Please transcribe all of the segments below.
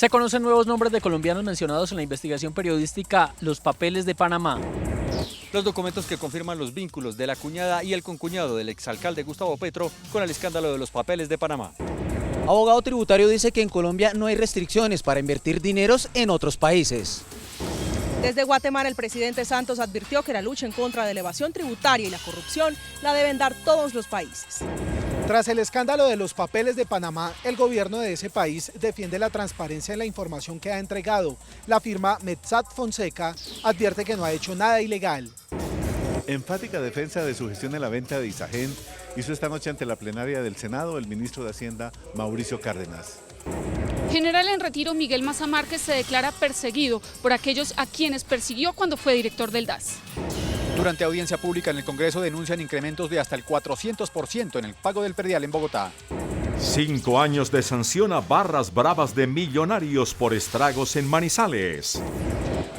Se conocen nuevos nombres de colombianos mencionados en la investigación periodística Los Papeles de Panamá. Los documentos que confirman los vínculos de la cuñada y el concuñado del exalcalde Gustavo Petro con el escándalo de los papeles de Panamá. Abogado tributario dice que en Colombia no hay restricciones para invertir dineros en otros países. Desde Guatemala, el presidente Santos advirtió que la lucha en contra de la evasión tributaria y la corrupción la deben dar todos los países. Tras el escándalo de los papeles de Panamá, el gobierno de ese país defiende la transparencia en la información que ha entregado. La firma Mossack Fonseca advierte que no ha hecho nada ilegal. Enfática defensa de su gestión en la venta de Isagen hizo esta noche ante la plenaria del Senado el ministro de Hacienda, Mauricio Cárdenas. General en retiro Miguel Maza Márquez se declara perseguido por aquellos a quienes persiguió cuando fue director del DAS. Durante audiencia pública en el Congreso denuncian incrementos de hasta el 400% en el pago del predial en Bogotá. 5 años de sanción a barras bravas de Millonarios por estragos en Manizales.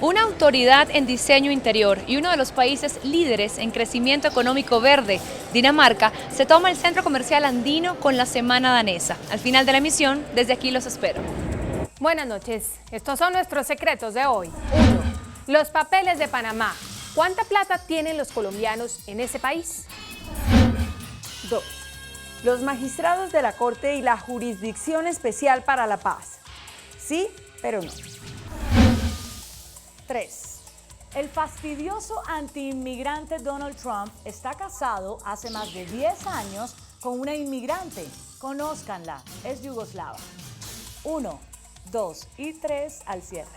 Una autoridad en diseño interior y uno de los países líderes en crecimiento económico verde, Dinamarca, se toma el centro comercial andino con la Semana Danesa. Al final de la emisión, desde aquí los espero. Buenas noches. Estos son nuestros secretos de hoy. 1. Los papeles de Panamá. ¿Cuánta plata tienen los colombianos en ese país? 2. Los magistrados de la Corte y la Jurisdicción Especial para la Paz. Sí, pero no. 3. El fastidioso antiinmigrante Donald Trump está casado hace más de 10 años con una inmigrante. Conózcanla, es yugoslava. 1, 2 y 3 al cierre.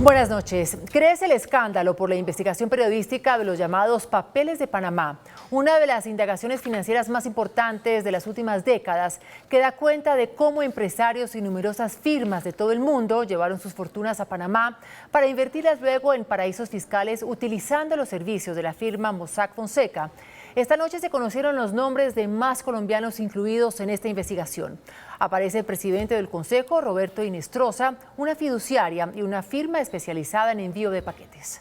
Buenas noches. Crece el escándalo por la investigación periodística de los llamados papeles de Panamá, una de las indagaciones financieras más importantes de las últimas décadas, que da cuenta de cómo empresarios y numerosas firmas de todo el mundo llevaron sus fortunas a Panamá para invertirlas luego en paraísos fiscales utilizando los servicios de la firma Mossack Fonseca. Esta noche se conocieron los nombres de más colombianos incluidos en esta investigación. Aparece el presidente del Consejo, Roberto Inestrosa, una fiduciaria y una firma especializada en envío de paquetes.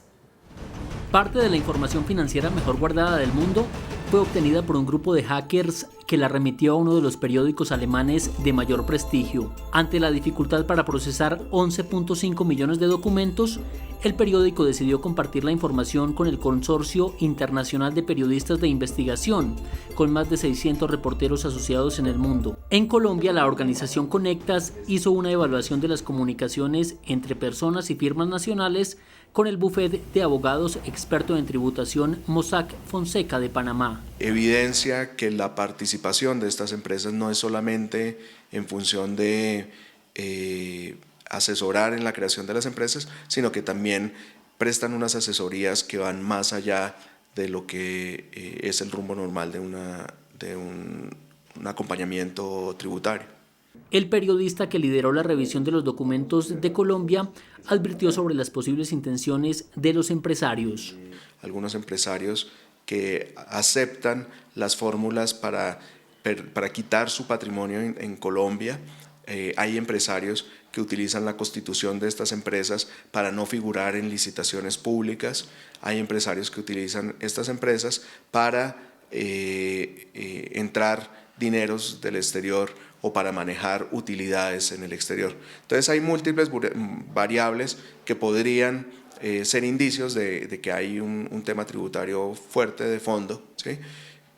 Parte de la información financiera mejor guardada del mundo fue obtenida por un grupo de hackers que la remitió a uno de los periódicos alemanes de mayor prestigio. Ante la dificultad para procesar 11.5 millones de documentos, el periódico decidió compartir la información con el Consorcio Internacional de Periodistas de Investigación, con más de 600 reporteros asociados en el mundo. En Colombia, la organización Conectas hizo una evaluación de las comunicaciones entre personas y firmas nacionales con el bufete de abogados experto en tributación Mossack Fonseca de Panamá. Evidencia que la participación de estas empresas no es solamente en función de asesorar en la creación de las empresas, sino que también prestan unas asesorías que van más allá de lo que es el rumbo normal de un acompañamiento tributario. El periodista que lideró la revisión de los documentos de Colombia advirtió sobre las posibles intenciones de los empresarios. Algunos empresarios que aceptan las fórmulas para quitar su patrimonio en Colombia. Hay empresarios que utilizan la constitución de estas empresas para no figurar en licitaciones públicas. Hay empresarios que utilizan estas empresas para entrar dineros del exterior o para manejar utilidades en el exterior. Entonces hay múltiples variables que podrían ser indicios de que hay un tema tributario fuerte de fondo, ¿sí?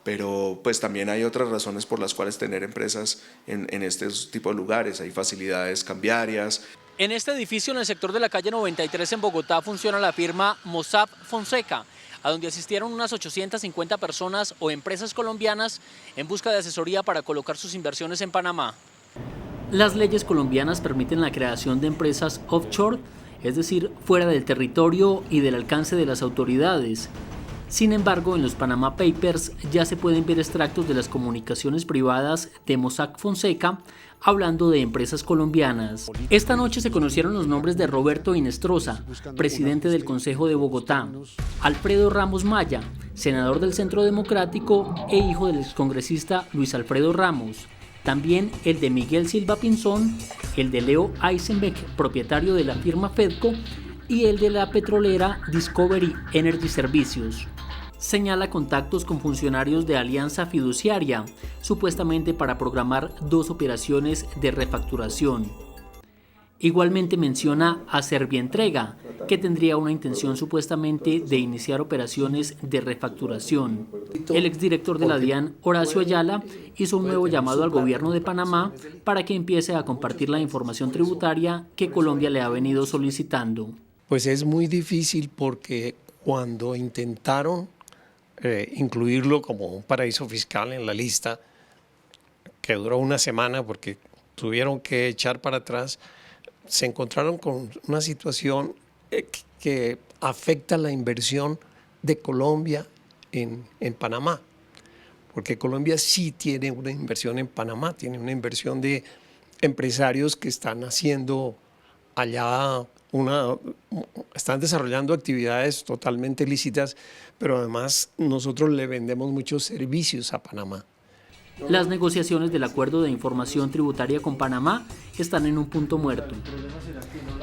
Pero pues también hay otras razones por las cuales tener empresas en este tipo de lugares. Hay facilidades cambiarias. En este edificio, en el sector de la calle 93 en Bogotá, funciona la firma Mossack Fonseca, a donde asistieron unas 850 personas o empresas colombianas en busca de asesoría para colocar sus inversiones en Panamá. Las leyes colombianas permiten la creación de empresas offshore, es decir, fuera del territorio y del alcance de las autoridades. Sin embargo, en los Panama Papers ya se pueden ver extractos de las comunicaciones privadas de Mossack Fonseca hablando de empresas colombianas. Esta noche se conocieron los nombres de Roberto Inestrosa, presidente del Consejo de Bogotá, Alfredo Ramos Maya, senador del Centro Democrático e hijo del excongresista Luis Alfredo Ramos, también el de Miguel Silva Pinzón, el de Leo Eisenbeck, propietario de la firma Fedco, y el de la petrolera Discovery Energy Servicios. señala contactos con funcionarios de Alianza Fiduciaria, supuestamente para programar 2 operaciones de refacturación. Igualmente menciona a Servientrega, que tendría una intención supuestamente de iniciar operaciones de refacturación. El exdirector de la DIAN, Horacio Ayala, hizo un nuevo llamado al gobierno de Panamá para que empiece a compartir la información tributaria que Colombia le ha venido solicitando. Pues es muy difícil porque cuando intentaron incluirlo como un paraíso fiscal en la lista, que duró una semana porque tuvieron que echar para atrás, se encontraron con una situación que afecta la inversión de Colombia en Panamá, porque Colombia sí tiene una inversión en Panamá, tiene una inversión de empresarios que están haciendo allá están desarrollando actividades totalmente lícitas, pero además nosotros le vendemos muchos servicios a Panamá. Las negociaciones del acuerdo de información tributaria con Panamá están en un punto muerto.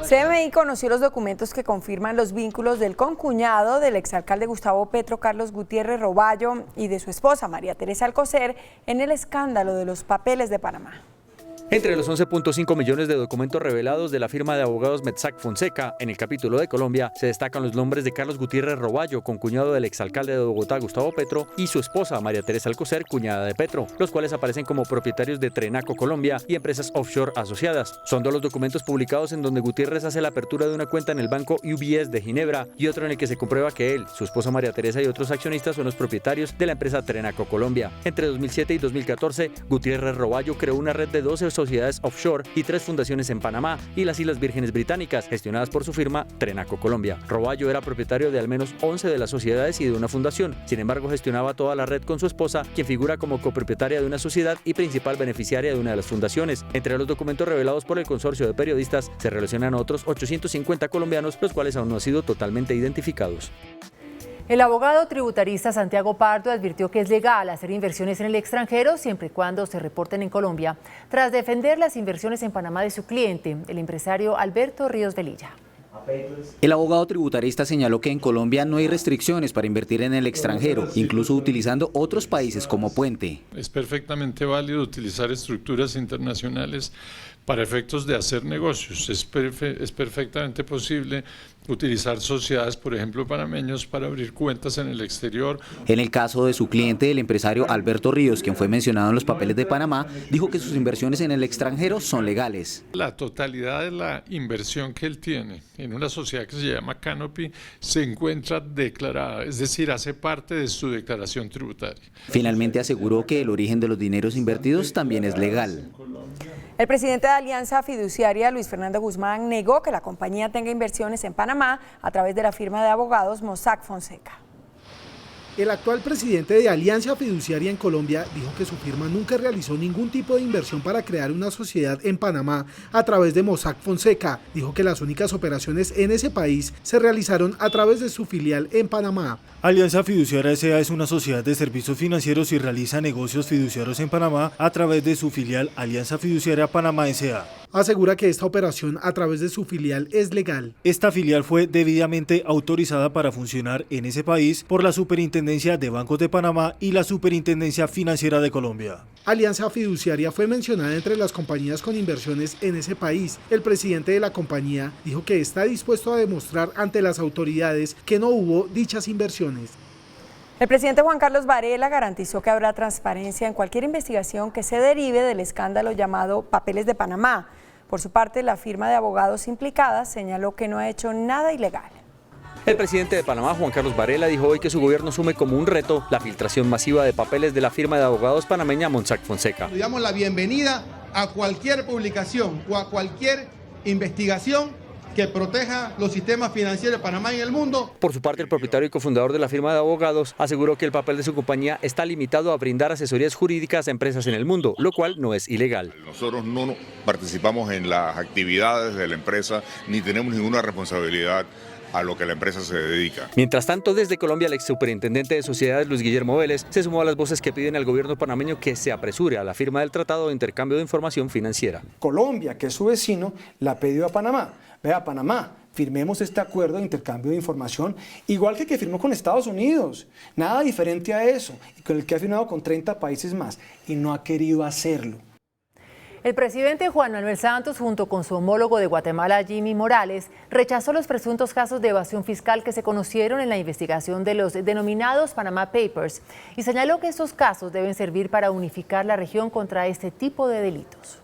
CMI conoció los documentos que confirman los vínculos del concuñado del exalcalde Gustavo Petro, Carlos Gutiérrez Roballo, y de su esposa, María Teresa Alcocer, en el escándalo de los papeles de Panamá. Entre los 11.5 millones de documentos revelados de la firma de abogados Messac Fonseca en el capítulo de Colombia, se destacan los nombres de Carlos Gutiérrez Roballo, concuñado del exalcalde de Bogotá, Gustavo Petro, y su esposa, María Teresa Alcocer, cuñada de Petro, los cuales aparecen como propietarios de Trenaco Colombia y empresas offshore asociadas. Son 2 los documentos publicados en donde Gutiérrez hace la apertura de una cuenta en el banco UBS de Ginebra y otro en el que se comprueba que él, su esposa María Teresa y otros accionistas son los propietarios de la empresa Trenaco Colombia. Entre 2007 y 2014, Gutiérrez Roballo creó una red de 12 sociedades offshore y 3 fundaciones en Panamá y las Islas Vírgenes Británicas, gestionadas por su firma Trenaco Colombia. Roballo era propietario de al menos 11 de las sociedades y de una fundación. Sin embargo, gestionaba toda la red con su esposa, quien figura como copropietaria de una sociedad y principal beneficiaria de una de las fundaciones. Entre los documentos revelados por el consorcio de periodistas se relacionan a otros 850 colombianos, los cuales aún no han sido totalmente identificados. El abogado tributarista Santiago Pardo advirtió que es legal hacer inversiones en el extranjero siempre y cuando se reporten en Colombia, tras defender las inversiones en Panamá de su cliente, el empresario Alberto Ríos Velilla. El abogado tributarista señaló que en Colombia no hay restricciones para invertir en el extranjero, incluso utilizando otros países como puente. Es perfectamente válido utilizar estructuras internacionales para efectos de hacer negocios. Es perfectamente posible utilizar sociedades, por ejemplo, panameños, para abrir cuentas en el exterior. En el caso de su cliente, el empresario Alberto Ríos, quien fue mencionado en los papeles de Panamá, dijo que sus inversiones en el extranjero son legales. La totalidad de la inversión que él tiene en una sociedad que se llama Canopy se encuentra declarada, es decir, hace parte de su declaración tributaria. Finalmente aseguró que el origen de los dineros invertidos también es legal. El presidente de Alianza Fiduciaria, Luis Fernando Guzmán, negó que la compañía tenga inversiones en Panamá a través de la firma de abogados Mossack Fonseca. El actual presidente de Alianza Fiduciaria en Colombia dijo que su firma nunca realizó ningún tipo de inversión para crear una sociedad en Panamá a través de Mossack Fonseca. Dijo que las únicas operaciones en ese país se realizaron a través de su filial en Panamá. Alianza Fiduciaria S.A. es una sociedad de servicios financieros y realiza negocios fiduciarios en Panamá a través de su filial Alianza Fiduciaria Panamá S.A. Asegura que esta operación a través de su filial es legal. Esta filial fue debidamente autorizada para funcionar en ese país por la Superintendencia de Bancos de Panamá y la Superintendencia Financiera de Colombia. Alianza Fiduciaria fue mencionada entre las compañías con inversiones en ese país. El presidente de la compañía dijo que está dispuesto a demostrar ante las autoridades que no hubo dichas inversiones. El presidente Juan Carlos Varela garantizó que habrá transparencia en cualquier investigación que se derive del escándalo llamado Papeles de Panamá. Por su parte, la firma de abogados implicada señaló que no ha hecho nada ilegal. El presidente de Panamá, Juan Carlos Varela, dijo hoy que su gobierno asume como un reto la filtración masiva de papeles de la firma de abogados panameña Mossack Fonseca. Le damos la bienvenida a cualquier publicación o a cualquier investigación que proteja los sistemas financieros de Panamá y en el mundo. Por su parte, el propietario y cofundador de la firma de abogados aseguró que el papel de su compañía está limitado a brindar asesorías jurídicas a empresas en el mundo, lo cual no es ilegal. Nosotros no participamos en las actividades de la empresa ni tenemos ninguna responsabilidad a lo que la empresa se dedica. Mientras tanto, desde Colombia, el ex superintendente de sociedades, Luis Guillermo Vélez, se sumó a las voces que piden al gobierno panameño que se apresure a la firma del Tratado de Intercambio de Información Financiera. Colombia, que es su vecino, la pidió a Panamá. Vea, Panamá, firmemos este acuerdo de intercambio de información, igual que firmó con Estados Unidos, nada diferente a eso, y con el que ha firmado con 30 países más, y no ha querido hacerlo. El presidente Juan Manuel Santos, junto con su homólogo de Guatemala, Jimmy Morales, rechazó los presuntos casos de evasión fiscal que se conocieron en la investigación de los denominados Panama Papers y señaló que estos casos deben servir para unificar la región contra este tipo de delitos.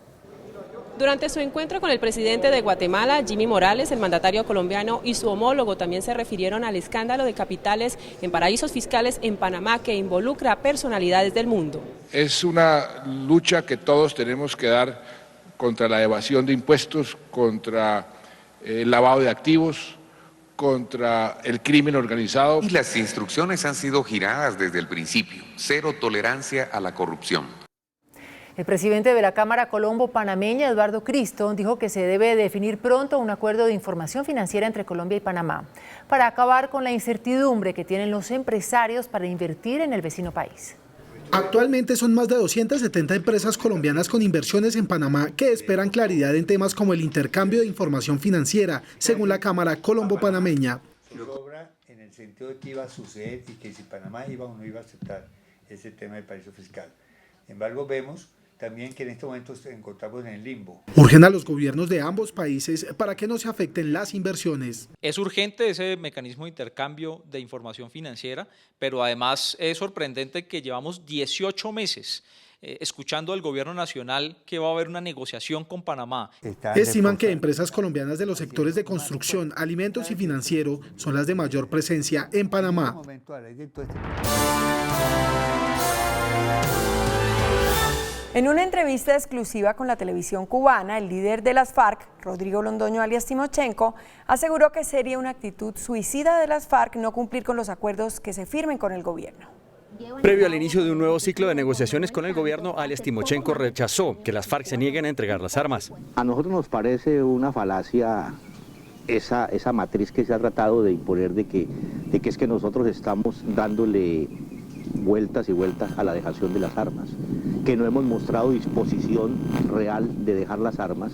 Durante su encuentro con el presidente de Guatemala, Jimmy Morales, el mandatario colombiano y su homólogo también se refirieron al escándalo de capitales en paraísos fiscales en Panamá que involucra a personalidades del mundo. Es una lucha que todos tenemos que dar contra la evasión de impuestos, contra el lavado de activos, contra el crimen organizado. Y las instrucciones han sido giradas desde el principio: cero tolerancia a la corrupción. El presidente de la Cámara Colombo Panameña, Eduardo Cristo, dijo que se debe definir pronto un acuerdo de información financiera entre Colombia y Panamá para acabar con la incertidumbre que tienen los empresarios para invertir en el vecino país. Actualmente son más de 270 empresas colombianas con inversiones en Panamá que esperan claridad en temas como el intercambio de información financiera, según la Cámara Colombo Panameña. En el sentido de que iba a suceder y que si Panamá iba o no iba a aceptar ese tema del paraíso fiscal. Sin embargo, vemos también que en este momento nos encontramos en el limbo. Urgen a los gobiernos de ambos países para que no se afecten las inversiones. Es urgente ese mecanismo de intercambio de información financiera, pero además es sorprendente que llevamos 18 meses escuchando al gobierno nacional que va a haber una negociación con Panamá. Estiman que empresas colombianas de los sectores de construcción, alimentos y financiero son las de mayor presencia en Panamá. En una entrevista exclusiva con la televisión cubana, el líder de las FARC, Rodrigo Londoño alias Timochenko, aseguró que sería una actitud suicida de las FARC no cumplir con los acuerdos que se firmen con el gobierno. Previo al inicio de un nuevo ciclo de negociaciones con el gobierno, alias Timochenko rechazó que las FARC se nieguen a entregar las armas. A nosotros nos parece una falacia esa matriz que se ha tratado de imponer de que es que nosotros estamos dándole vueltas y vueltas a la dejación de las armas, que no hemos mostrado disposición real de dejar las armas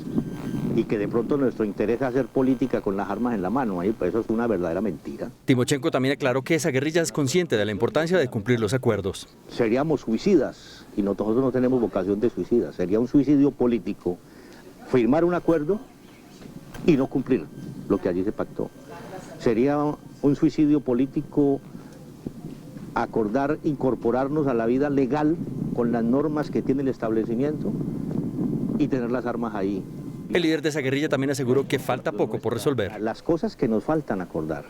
y que de pronto nuestro interés es hacer política con las armas en la mano. Pues eso es una verdadera mentira. Timochenko también aclaró que esa guerrilla es consciente de la importancia de cumplir los acuerdos. Seríamos suicidas y nosotros no tenemos vocación de suicidas. Sería un suicidio político firmar un acuerdo y no cumplir lo que allí se pactó. Sería un suicidio político acordar incorporarnos a la vida legal con las normas que tiene el establecimiento y tener las armas ahí. El líder de esa guerrilla también aseguró que falta poco por resolver. Las cosas que nos faltan acordar,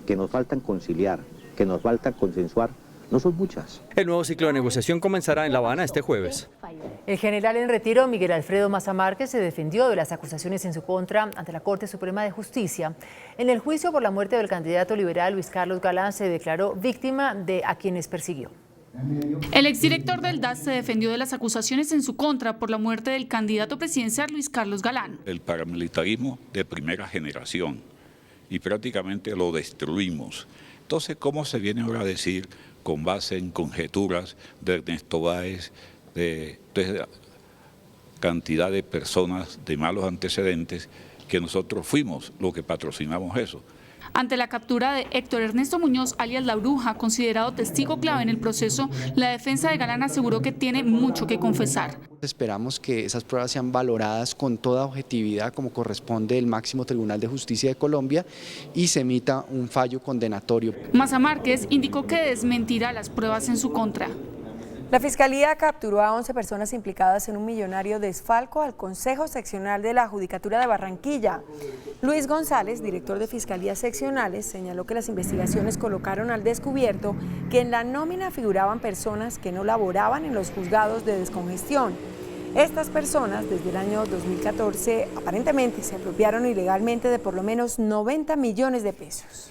que nos faltan conciliar, que nos faltan consensuar, no son muchas. El nuevo ciclo de negociación comenzará en La Habana este jueves. El general en retiro, Miguel Alfredo Maza Márquez, se defendió de las acusaciones en su contra ante la Corte Suprema de Justicia. En el juicio por la muerte del candidato liberal Luis Carlos Galán se declaró víctima de a quienes persiguió. El exdirector del DAS se defendió de las acusaciones en su contra por la muerte del candidato presidencial Luis Carlos Galán. El paramilitarismo de primera generación y prácticamente lo destruimos. Entonces, ¿cómo se viene ahora a decir con base en conjeturas de Ernesto Báez, de cantidad de personas de malos antecedentes, que nosotros fuimos los que patrocinamos eso? Ante la captura de Héctor Ernesto Muñoz, alias La Bruja, considerado testigo clave en el proceso, la defensa de Galán aseguró que tiene mucho que confesar. Esperamos que esas pruebas sean valoradas con toda objetividad, como corresponde el máximo Tribunal de Justicia de Colombia, y se emita un fallo condenatorio. Maza Márquez indicó que desmentirá las pruebas en su contra. La Fiscalía capturó a 11 personas implicadas en un millonario desfalco al Consejo Seccional de la Judicatura de Barranquilla. Luis González, director de Fiscalías Seccionales, señaló que las investigaciones colocaron al descubierto que en la nómina figuraban personas que no laboraban en los juzgados de descongestión. Estas personas, desde el año 2014, aparentemente se apropiaron ilegalmente de por lo menos 90 millones de pesos.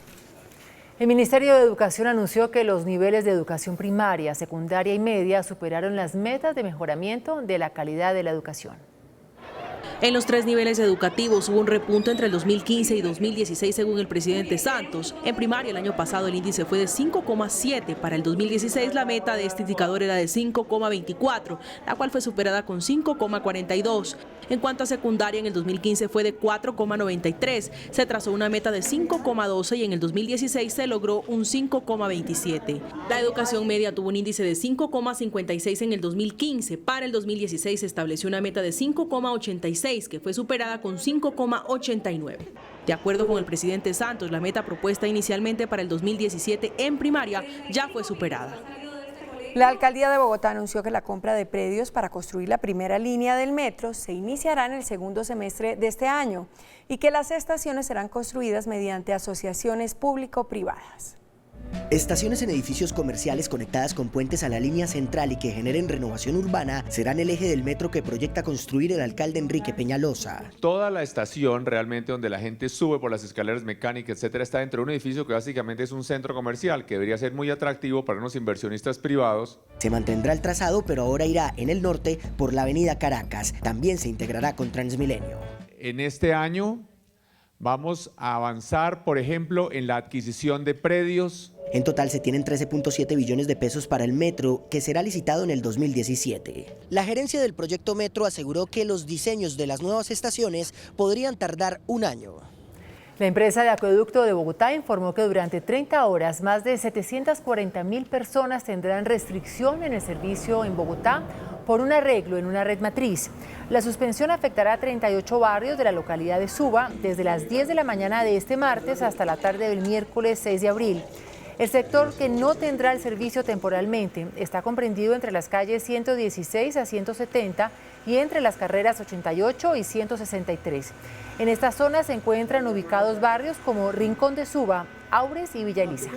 El Ministerio de Educación anunció que los niveles de educación primaria, secundaria y media superaron las metas de mejoramiento de la calidad de la educación. En los 3 niveles educativos hubo un repunte entre el 2015 y 2016 según el presidente Santos. En primaria el año pasado el índice fue de 5,7. Para el 2016 la meta de este indicador era de 5,24, la cual fue superada con 5,42. En cuanto a secundaria, en el 2015 fue de 4,93. Se trazó una meta de 5,12 y en el 2016 se logró un 5,27. La educación media tuvo un índice de 5,56 en el 2015. Para el 2016 se estableció una meta de 5,86 que fue superada con 5,89. De acuerdo con el presidente Santos, la meta propuesta inicialmente para el 2017 en primaria ya fue superada. La alcaldía de Bogotá anunció que la compra de predios para construir la primera línea del metro se iniciará en el segundo semestre de este año y que las estaciones serán construidas mediante asociaciones público-privadas. Estaciones en edificios comerciales conectadas con puentes a la línea central y que generen renovación urbana serán el eje del metro que proyecta construir el alcalde Enrique Peñalosa. Toda la estación realmente donde la gente sube por las escaleras mecánicas, etcétera, está dentro de un edificio que básicamente es un centro comercial que debería ser muy atractivo para unos inversionistas privados. Se mantendrá el trazado, pero ahora irá en el norte por la avenida Caracas. También se integrará con Transmilenio. En este año vamos a avanzar, por ejemplo, en la adquisición de predios. En total se tienen 13.7 billones de pesos para el metro, que será licitado en el 2017. La gerencia del proyecto Metro aseguró que los diseños de las nuevas estaciones podrían tardar un año. La empresa de acueducto de Bogotá informó que durante 30 horas más de 740.000 personas tendrán restricción en el servicio en Bogotá por un arreglo en una red matriz. La suspensión afectará a 38 barrios de la localidad de Suba desde las 10 de la mañana de este martes hasta la tarde del miércoles 6 de abril. El sector que no tendrá el servicio temporalmente está comprendido entre las calles 116 a 170 y entre las carreras 88 y 163. En esta zona se encuentran ubicados barrios como Rincón de Suba, Aures y Villa Elisa.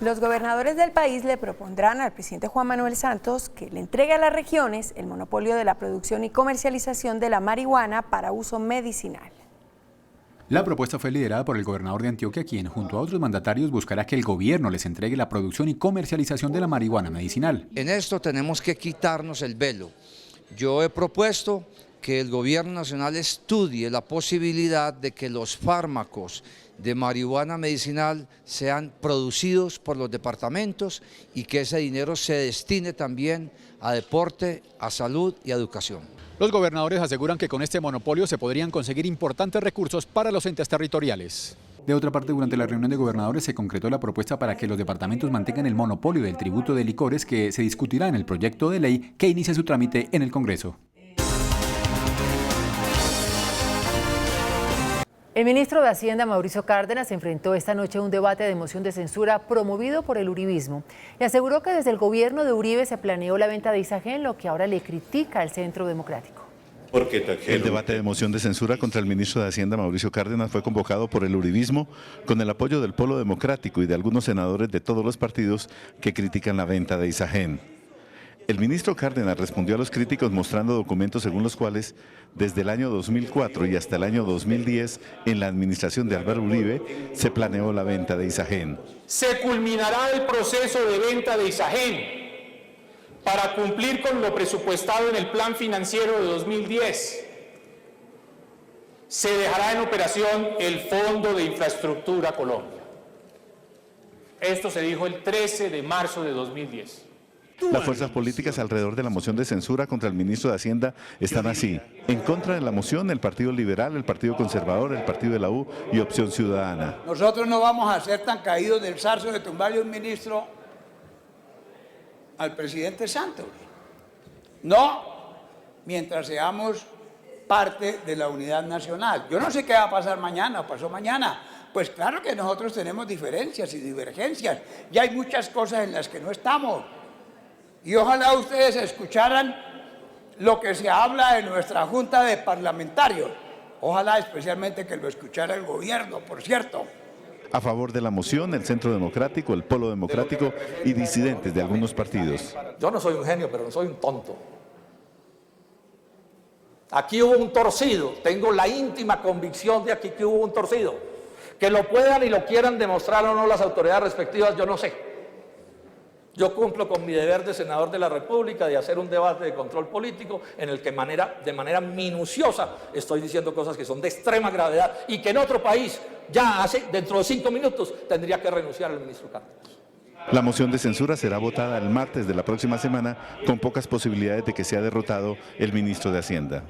Los gobernadores del país le propondrán al presidente Juan Manuel Santos que le entregue a las regiones el monopolio de la producción y comercialización de la marihuana para uso medicinal. La propuesta fue liderada por el gobernador de Antioquia, quien junto a otros mandatarios buscará que el gobierno les entregue la producción y comercialización de la marihuana medicinal. En esto tenemos que quitarnos el velo. Yo he propuesto que el gobierno nacional estudie la posibilidad de que los fármacos de marihuana medicinal sean producidos por los departamentos y que ese dinero se destine también a deporte, a salud y a educación. Los gobernadores aseguran que con este monopolio se podrían conseguir importantes recursos para los entes territoriales. De otra parte, durante la reunión de gobernadores se concretó la propuesta para que los departamentos mantengan el monopolio del tributo de licores que se discutirá en el proyecto de ley que inicia su trámite en el Congreso. El ministro de Hacienda, Mauricio Cárdenas, enfrentó esta noche un debate de moción de censura promovido por el uribismo y aseguró que desde el gobierno de Uribe se planeó la venta de Isagen, lo que ahora le critica al Centro Democrático. El debate de moción de censura contra el ministro de Hacienda, Mauricio Cárdenas, fue convocado por el uribismo con el apoyo del Polo Democrático y de algunos senadores de todos los partidos que critican la venta de Isagen. El ministro Cárdenas respondió a los críticos mostrando documentos según los cuales, desde el año 2004 y hasta el año 2010, en la administración de Álvaro Uribe, se planeó la venta de Isagen. Se culminará el proceso de venta de Isagen para cumplir con lo presupuestado en el Plan Financiero de 2010. Se dejará en operación el Fondo de Infraestructura Colombia. Esto se dijo el 13 de marzo de 2010. Las fuerzas políticas alrededor de la moción de censura contra el ministro de Hacienda están así. En contra de la moción, el Partido Liberal, el Partido Conservador, el Partido de la U y Opción Ciudadana. Nosotros no vamos a ser tan caídos del zarzo de tumbarle un ministro al presidente Santos. No, mientras seamos parte de la unidad nacional. Yo no sé qué va a pasar mañana o pasó mañana. Pues claro que nosotros tenemos diferencias y divergencias. Y hay muchas cosas en las que no estamos. Y ojalá ustedes escucharan lo que se habla en nuestra Junta de Parlamentarios. Ojalá especialmente que lo escuchara el gobierno, por cierto. A favor de la moción, el Centro Democrático, el Polo Democrático y disidentes de algunos partidos. Yo no soy un genio, pero no soy un tonto. Aquí hubo un torcido. Tengo la íntima convicción de aquí que hubo un torcido. Que lo puedan y lo quieran demostrar o no las autoridades respectivas, yo no sé. Yo cumplo con mi deber de senador de la República de hacer un debate de control político en el que de manera minuciosa estoy diciendo cosas que son de extrema gravedad y que en otro país ya dentro de 5 minutos tendría que renunciar el ministro Cárdenas. La moción de censura será votada el martes de la próxima semana, con pocas posibilidades de que sea derrotado el ministro de Hacienda.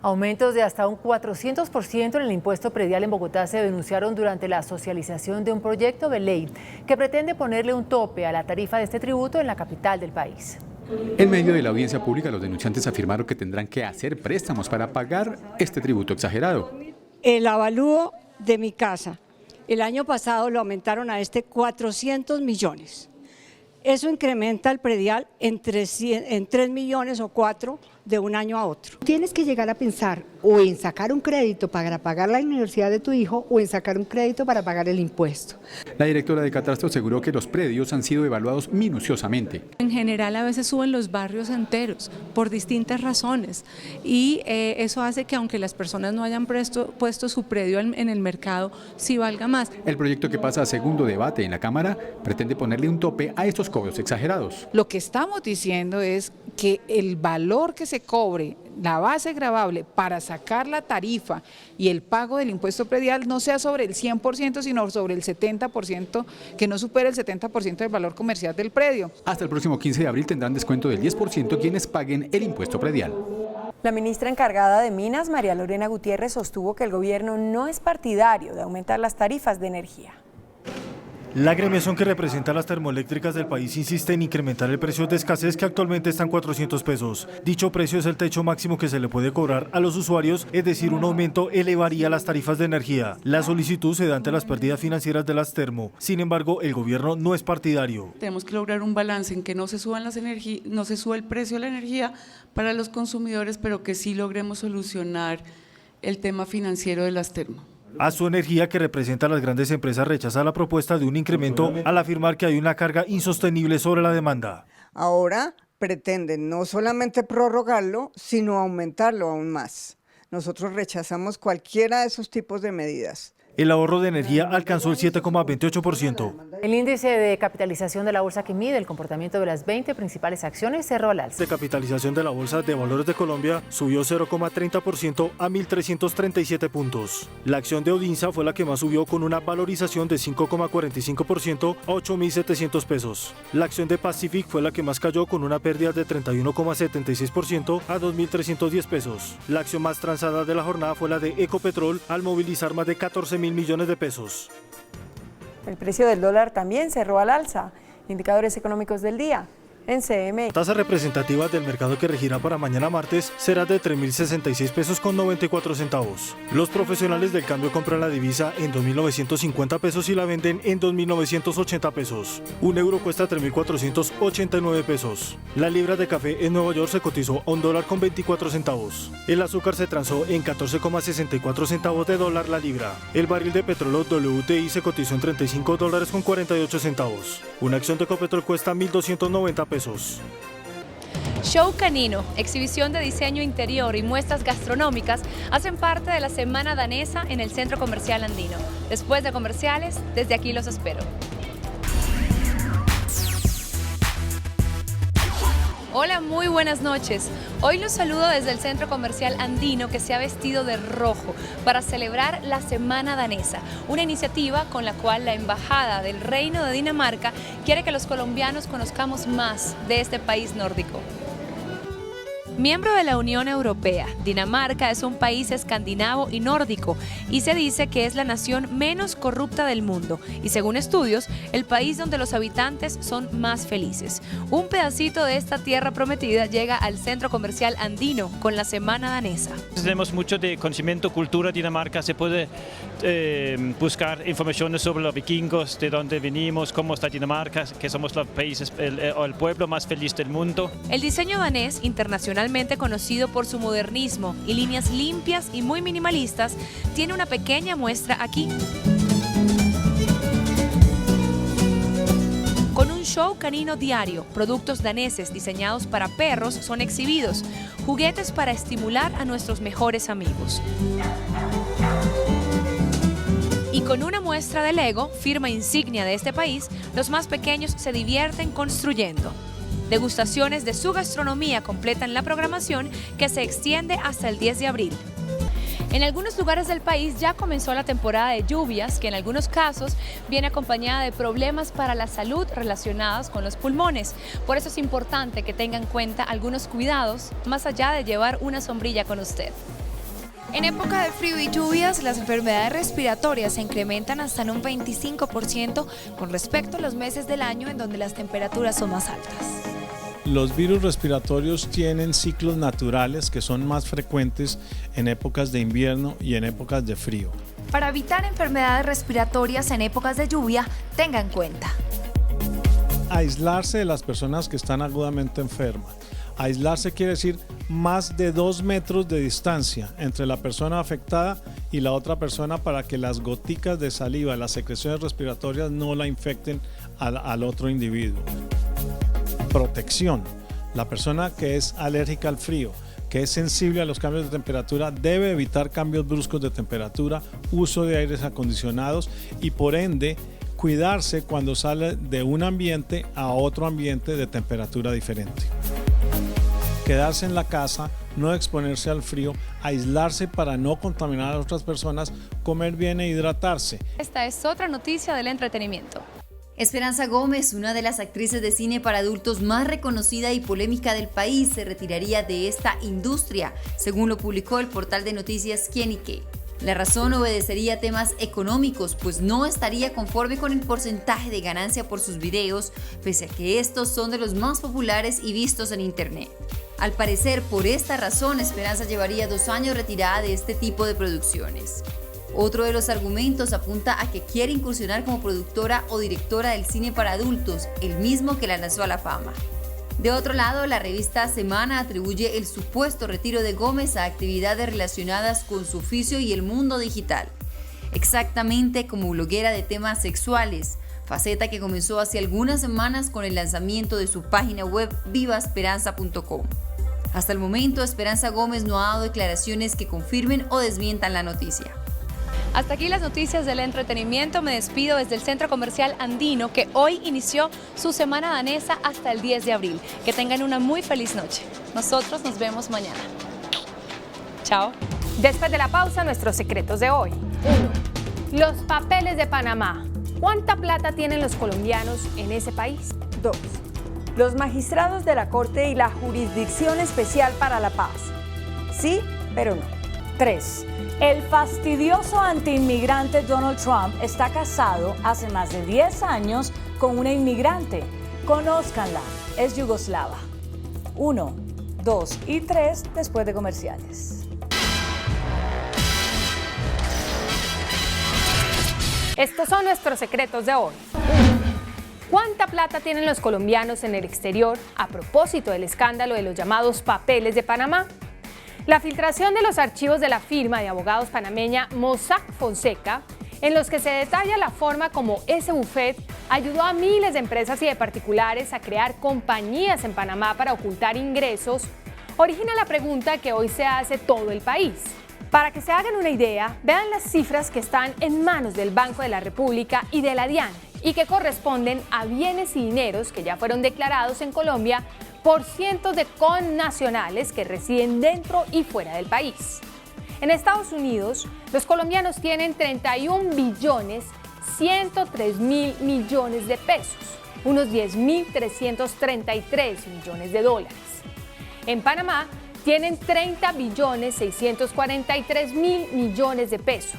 Aumentos de hasta un 400% en el impuesto predial en Bogotá se denunciaron durante la socialización de un proyecto de ley que pretende ponerle un tope a la tarifa de este tributo en la capital del país. En medio de la audiencia pública, los denunciantes afirmaron que tendrán que hacer préstamos para pagar este tributo exagerado. El avalúo de mi casa, el año pasado lo aumentaron a 400 millones. Eso incrementa el predial en 3 millones o 4 de un año a otro. Tienes que llegar a pensar o en sacar un crédito para pagar la universidad de tu hijo o en sacar un crédito para pagar el impuesto. La directora de Catastro aseguró que los predios han sido evaluados minuciosamente. En general a veces suben los barrios enteros por distintas razones y eso hace que aunque las personas no hayan puesto su predio en el mercado, sí valga más. El proyecto que pasa a segundo debate en la Cámara pretende ponerle un tope a estos cobros exagerados. Lo que estamos diciendo es que el valor que se cobre, la base gravable para sacar la tarifa y el pago del impuesto predial no sea sobre el 100%, sino sobre el 70%, que no supere el 70% del valor comercial del predio. Hasta el próximo 15 de abril tendrán descuento del 10% quienes paguen el impuesto predial. La ministra encargada de Minas, María Lorena Gutiérrez, sostuvo que el gobierno no es partidario de aumentar las tarifas de energía. La agremiación que representa las termoeléctricas del país insiste en incrementar el precio de escasez, que actualmente está en 400 pesos. Dicho precio es el techo máximo que se le puede cobrar a los usuarios, es decir, un aumento elevaría las tarifas de energía. La solicitud se da ante las pérdidas financieras de las termo. Sin embargo, el gobierno no es partidario. Tenemos que lograr un balance en que no se suba el precio de la energía para los consumidores, pero que sí logremos solucionar el tema financiero de las termo. Asu Energía, que representa a las grandes empresas, rechaza la propuesta de un incremento al afirmar que hay una carga insostenible sobre la demanda. Ahora pretenden no solamente prorrogarlo, sino aumentarlo aún más. Nosotros rechazamos cualquiera de esos tipos de medidas. El ahorro de energía alcanzó el 7,28%. El índice de capitalización de la bolsa, que mide el comportamiento de las 20 principales acciones, cerró al alza. La capitalización de la Bolsa de Valores de Colombia subió 0,30% a 1.337 puntos. La acción de Odinsa fue la que más subió, con una valorización de 5,45% a 8.700 pesos. La acción de Pacific fue la que más cayó, con una pérdida de 31,76% a 2.310 pesos. La acción más transada de la jornada fue la de Ecopetrol, al movilizar más de 14.000 millones de pesos. El precio del dólar también cerró al alza. Indicadores económicos del día en CME. La tasa representativa del mercado que regirá para mañana martes será de 3.066 pesos con 94 centavos. Los profesionales del cambio compran la divisa en 2.950 pesos y la venden en 2.980 pesos. Un euro cuesta 3.489 pesos. La libra de café en Nueva York se cotizó a $1.24. El azúcar se transó en 14,64 centavos de dólar la libra. El barril de petróleo WTI se cotizó en $35,48. Una acción de Ecopetrol cuesta 1.290 pesos. Show Canino, exhibición de diseño interior y muestras gastronómicas hacen parte de la Semana Danesa en el Centro Comercial Andino. Después de comerciales, desde aquí los espero. Hola, muy buenas noches. Hoy los saludo desde el Centro Comercial Andino, que se ha vestido de rojo para celebrar la Semana Danesa, una iniciativa con la cual la Embajada del Reino de Dinamarca quiere que los colombianos conozcamos más de este país nórdico. Miembro de la Unión Europea, Dinamarca es un país escandinavo y nórdico y se dice que es la nación menos corrupta del mundo y, según estudios, el país donde los habitantes son más felices. Un pedacito de esta tierra prometida llega al Centro Comercial Andino con la Semana Danesa. Tenemos mucho de conocimiento, cultura Dinamarca, se puede buscar información sobre los vikingos, de dónde venimos, cómo está Dinamarca, que somos los países, el pueblo más feliz del mundo. El diseño danés, internacionalmente conocido por su modernismo y líneas limpias y muy minimalistas, tiene una pequeña muestra aquí. Con un show canino diario, productos daneses diseñados para perros son exhibidos, juguetes para estimular a nuestros mejores amigos. Y Y con una muestra de Lego, firma insignia de este país, los más pequeños se divierten construyendo. Degustaciones de su gastronomía completan la programación que se extiende hasta el 10 de abril. En algunos lugares del país ya comenzó la temporada de lluvias, que en algunos casos viene acompañada de problemas para la salud relacionados con los pulmones. Por eso es importante que tengan en cuenta algunos cuidados, más allá de llevar una sombrilla con usted. En época de frío y lluvias, las enfermedades respiratorias se incrementan hasta en un 25% con respecto a los meses del año en donde las temperaturas son más altas. Los virus respiratorios tienen ciclos naturales que son más frecuentes en épocas de invierno y en épocas de frío. Para evitar enfermedades respiratorias en épocas de lluvia, tenga en cuenta. Aislarse de las personas que están agudamente enfermas. Aislarse quiere decir más de 2 metros de distancia entre la persona afectada y la otra persona para que las goticas de saliva, las secreciones respiratorias no la infecten al otro individuo. Protección. La persona que es alérgica al frío, que es sensible a los cambios de temperatura, debe evitar cambios bruscos de temperatura, uso de aires acondicionados y por ende cuidarse cuando sale de un ambiente a otro ambiente de temperatura diferente. Quedarse en la casa, no exponerse al frío, aislarse para no contaminar a otras personas, comer bien e hidratarse. Esta es otra noticia del entretenimiento. Esperanza Gómez, una de las actrices de cine para adultos más reconocida y polémica del país, se retiraría de esta industria, según lo publicó el portal de noticias Quién y Qué. La razón obedecería a temas económicos, pues no estaría conforme con el porcentaje de ganancia por sus videos, pese a que estos son de los más populares y vistos en internet. Al parecer, por esta razón, Esperanza llevaría 2 años retirada de este tipo de producciones. Otro de los argumentos apunta a que quiere incursionar como productora o directora del cine para adultos, el mismo que la lanzó a la fama. De otro lado, la revista Semana atribuye el supuesto retiro de Gómez a actividades relacionadas con su oficio y el mundo digital, exactamente como bloguera de temas sexuales, faceta que comenzó hace algunas semanas con el lanzamiento de su página web vivaesperanza.com. Hasta el momento, Esperanza Gómez no ha dado declaraciones que confirmen o desmientan la noticia. Hasta aquí las noticias del entretenimiento. Me despido desde el Centro Comercial Andino, que hoy inició su semana danesa hasta el 10 de abril. Que tengan una muy feliz noche. Nosotros nos vemos mañana. Chao. Después de la pausa, nuestros secretos de hoy. 1. Los papeles de Panamá. ¿Cuánta plata tienen los colombianos en ese país? 2. Los magistrados de la Corte y la Jurisdicción Especial para la Paz. Sí, pero no. 3. El fastidioso antiinmigrante Donald Trump está casado hace más de 10 años con una inmigrante. Conózcanla, es yugoslava. 1, 2 y 3 después de comerciales. Estos son nuestros secretos de hoy. 1. ¿Cuánta plata tienen los colombianos en el exterior a propósito del escándalo de los llamados papeles de Panamá? La filtración de los archivos de la firma de abogados panameña Mossack Fonseca, en los que se detalla la forma como ese bufet ayudó a miles de empresas y de particulares a crear compañías en Panamá para ocultar ingresos, origina la pregunta que hoy se hace todo el país. Para que se hagan una idea, vean las cifras que están en manos del Banco de la República y de la DIAN y que corresponden a bienes y dineros que ya fueron declarados en Colombia por cientos de connacionales que residen dentro y fuera del país. En Estados Unidos, los colombianos tienen 31.103.000 millones de pesos, unos 10.333 millones de dólares. En Panamá, tienen 30.643.000 millones de pesos,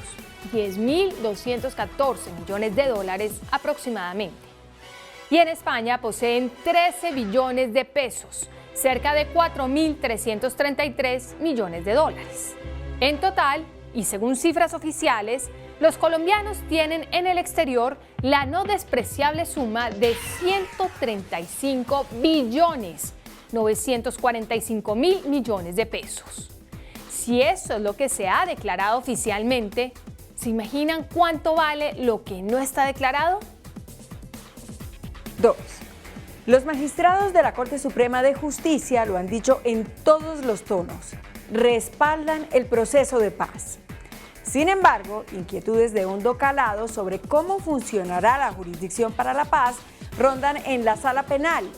10.214 millones de dólares aproximadamente. Y en España poseen 13 billones de pesos, cerca de 4.333 millones de dólares. En total, y según cifras oficiales, los colombianos tienen en el exterior la no despreciable suma de 135 billones 945 mil millones de pesos. Si eso es lo que se ha declarado oficialmente, ¿se imaginan cuánto vale lo que no está declarado? 2. Los magistrados de la Corte Suprema de Justicia lo han dicho en todos los tonos. Respaldan el proceso de paz. Sin embargo, inquietudes de hondo calado sobre cómo funcionará la Jurisdicción para la Paz rondan en la sala penal.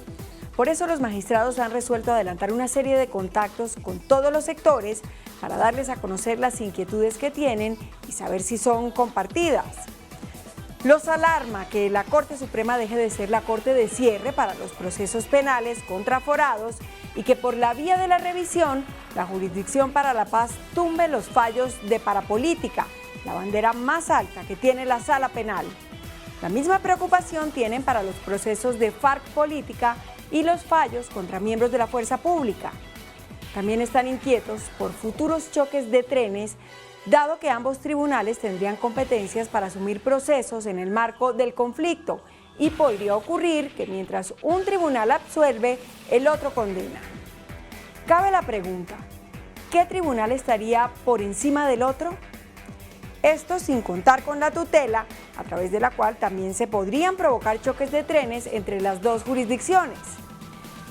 Por eso los magistrados han resuelto adelantar una serie de contactos con todos los sectores para darles a conocer las inquietudes que tienen y saber si son compartidas. Los alarma que la Corte Suprema deje de ser la corte de cierre para los procesos penales contra aforados y que por la vía de la revisión, la Jurisdicción para la Paz tumbe los fallos de parapolítica, la bandera más alta que tiene la sala penal. La misma preocupación tienen para los procesos de FARC política y los fallos contra miembros de la fuerza pública. También están inquietos por futuros choques de trenes, dado que ambos tribunales tendrían competencias para asumir procesos en el marco del conflicto y podría ocurrir que mientras un tribunal absuelve, el otro condena. Cabe la pregunta, ¿qué tribunal estaría por encima del otro? Esto sin contar con la tutela, a través de la cual también se podrían provocar choques de trenes entre las dos jurisdicciones.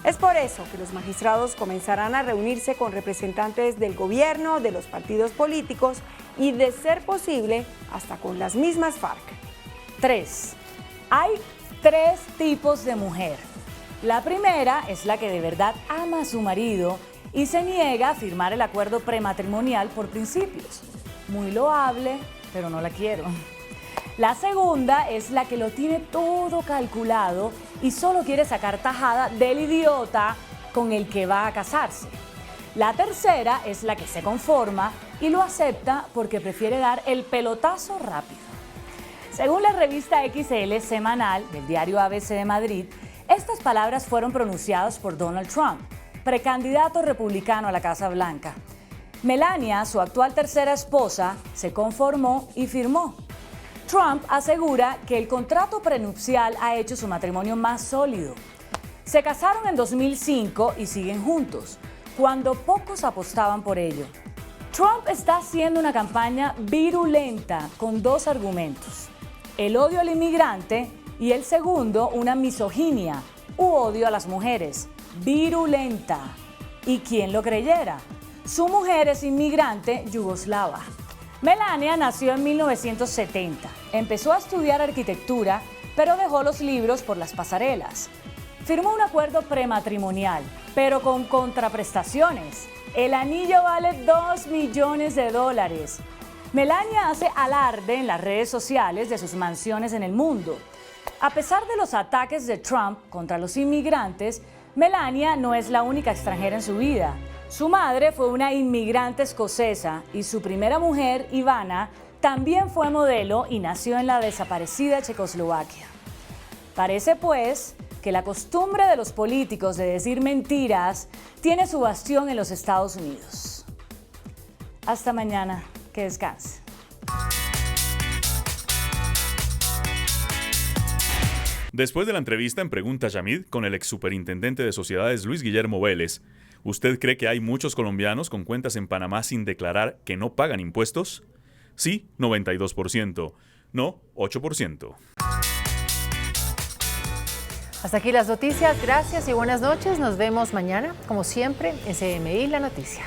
Es por eso que los magistrados comenzarán a reunirse con representantes del gobierno, de los partidos políticos y, de ser posible, hasta con las mismas FARC. 3. Hay 3 tipos de mujer. La primera es la que de verdad ama a su marido y se niega a firmar el acuerdo prematrimonial por principios. Muy loable, pero no la quiero. La segunda es la que lo tiene todo calculado y solo quiere sacar tajada del idiota con el que va a casarse. La tercera es la que se conforma y lo acepta porque prefiere dar el pelotazo rápido. Según la revista XL semanal del diario ABC de Madrid, estas palabras fueron pronunciadas por Donald Trump, precandidato republicano a la Casa Blanca. Melania, su actual tercera esposa, se conformó y firmó. Trump asegura que el contrato prenupcial ha hecho su matrimonio más sólido. Se casaron en 2005 y siguen juntos, cuando pocos apostaban por ello. Trump está haciendo una campaña virulenta con 2 argumentos: el odio al inmigrante y el segundo, una misoginia u odio a las mujeres. Virulenta. ¿Y quién lo creyera? Su mujer es inmigrante yugoslava. Melania nació en 1970. Empezó a estudiar arquitectura, pero dejó los libros por las pasarelas. Firmó un acuerdo prematrimonial, pero con contraprestaciones. El anillo vale $2 millones. Melania hace alarde en las redes sociales de sus mansiones en el mundo. A pesar de los ataques de Trump contra los inmigrantes, Melania no es la única extranjera en su vida. Su madre fue una inmigrante escocesa y su primera mujer, Ivana, también fue modelo y nació en la desaparecida Checoslovaquia. Parece, pues, que la costumbre de los políticos de decir mentiras tiene su bastión en los Estados Unidos. Hasta mañana, que descanse. Después de la entrevista en Pregunta Yamid con el ex superintendente de sociedades Luis Guillermo Vélez, ¿usted cree que hay muchos colombianos con cuentas en Panamá sin declarar que no pagan impuestos? Sí, 92%. No, 8%. Hasta aquí las noticias. Gracias y buenas noches. Nos vemos mañana, como siempre, en CMI La Noticia.